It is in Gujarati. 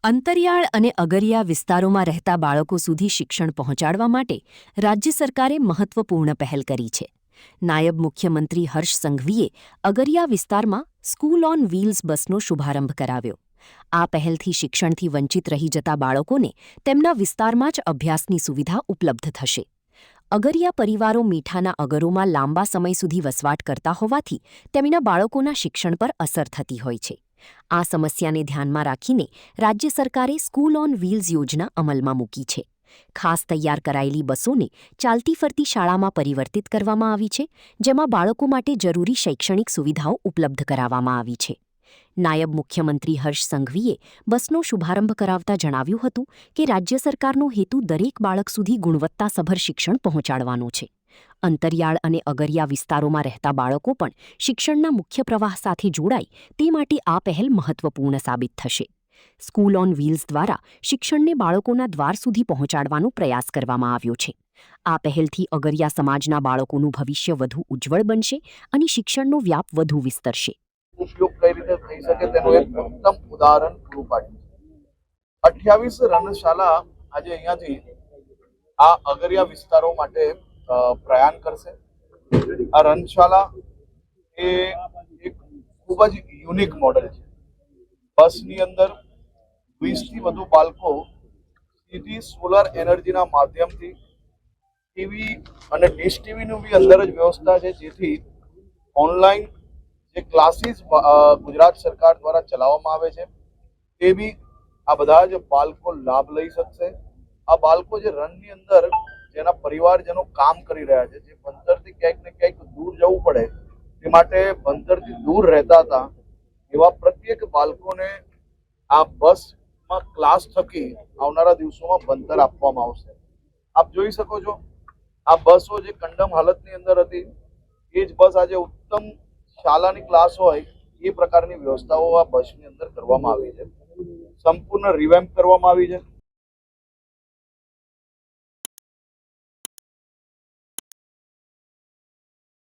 અંતરિયાળ અને અગરિયા વિસ્તારોમાં રહેતા બાળકો સુધી શિક્ષણ પહોંચાડવા માટે રાજ્ય સરકારે મહત્વપૂર્ણ પહેલ કરી છે. નાયબ મુખ્યમંત્રી હર્ષ સંઘવીએ અગરિયા વિસ્તારમાં સ્કૂલ ઓન વ્હીલ્સ બસનો શુભારંભ કરાવ્યો. આ પહેલથી શિક્ષણથી વંચિત રહી જતા બાળકોને તેમના વિસ્તારમાં જ અભ્યાસની સુવિધા ઉપલબ્ધ થશે. અગરિયા પરિવારો મીઠાના અગરોમાં લાંબા સમય સુધી વસવાટ કરતા હોવાથી તેમના બાળકોના શિક્ષણ પર અસર થતી હોય છે. આ સમસ્યાને ધ્યાનમાં રાખીને રાજ્ય સરકારે સ્કૂલ ઓન વ્હીલ્સ યોજના અમલમાં મૂકી છે. ખાસ તૈયાર કરાયેલી બસોને ચાલતી ફરતી શાળામાં પરિવર્તિત કરવામાં આવી છે, જેમાં બાળકો માટે જરૂરી શૈક્ષણિક સુવિધાઓ ઉપલબ્ધ કરાવવામાં આવી છે. નાયબ મુખ્યમંત્રી હર્ષ સંઘવીએ બસનો શુભારંભ કરાવતા જણાવ્યું હતું કે રાજ્ય સરકારનો હેતુ દરેક બાળક સુધી ગુણવત્તાસભર શિક્ષણ પહોંચાડવાનો છે. અંતરિયાળ અને અગરિયા વિસ્તારોમાં રહેતા બાળકો પણ શિક્ષણના મુખ્ય પ્રવાહ સાથે જોડાય તે માટે આ પહેલ મહત્વપૂર્ણ સાબિત થશે. સ્કૂલ ઓન વ્હીલ્સ દ્વારા શિક્ષણને બાળકોના દ્વાર સુધી પહોંચાડવાનો પ્રયાસ કરવામાં આવ્યો છે. આ પહેલથી અગરિયા સમાજના બાળકોનું ભવિષ્ય વધુ ઉજ્જવળ બનશે અને શિક્ષણનો વ્યાપ વધુ વિસ્તરશે. ઉપયોગ કઈ રીતે થઈ શકે તેનું એક ઉત્તમ ઉદાહરણ પૂરું પાડ્યું. 28 રનશાળા આજે અહીંયાથી આ અગરિયા વિસ્તારો માટે પ્રયાણ કરશે. આ રનશાળા એ એક ખૂબ જ યુનિક મોડેલ છે. બસની અંદર 20 થી વધુ બાળકો સીધી સોલર એનર્જીના માધ્યમથી ટીવી અને ડિશ ટીવીનું બી અંદર જ વ્યવસ્થા છે, જેથી ઓનલાઈન જે ક્લાસીસ ગુજરાત સરકાર દ્વારા ચલાવવામાં આવે છે તે બી આ બધા જ બાળકો લાભ લઈ શકશે. આ બાળકો જે રનની અંદર જેના પરિવારજનો કામ કરી રહ્યા છે, જે ભણતરથી ક્યાંક ને ક્યાંક દૂર જવું પડે તે માટે ભણતરથી દૂર રહેતા હતા, એવા પ્રત્યેક બાળકોને આ બસમાં ક્લાસ થકી આવનારા દિવસોમાં ભણતર આપવામાં આવશે. આપ જોઈ શકો છો, આ બસો જે કંડમ હાલતની અંદર હતી એ જ બસ આજે ઉત્તમ શાળાની ક્લાસ હોય એ પ્રકારની વ્યવસ્થાઓ આ બસની અંદર કરવામાં આવી છે. સંપૂર્ણ રિવેમ્પ કરવામાં આવી છે.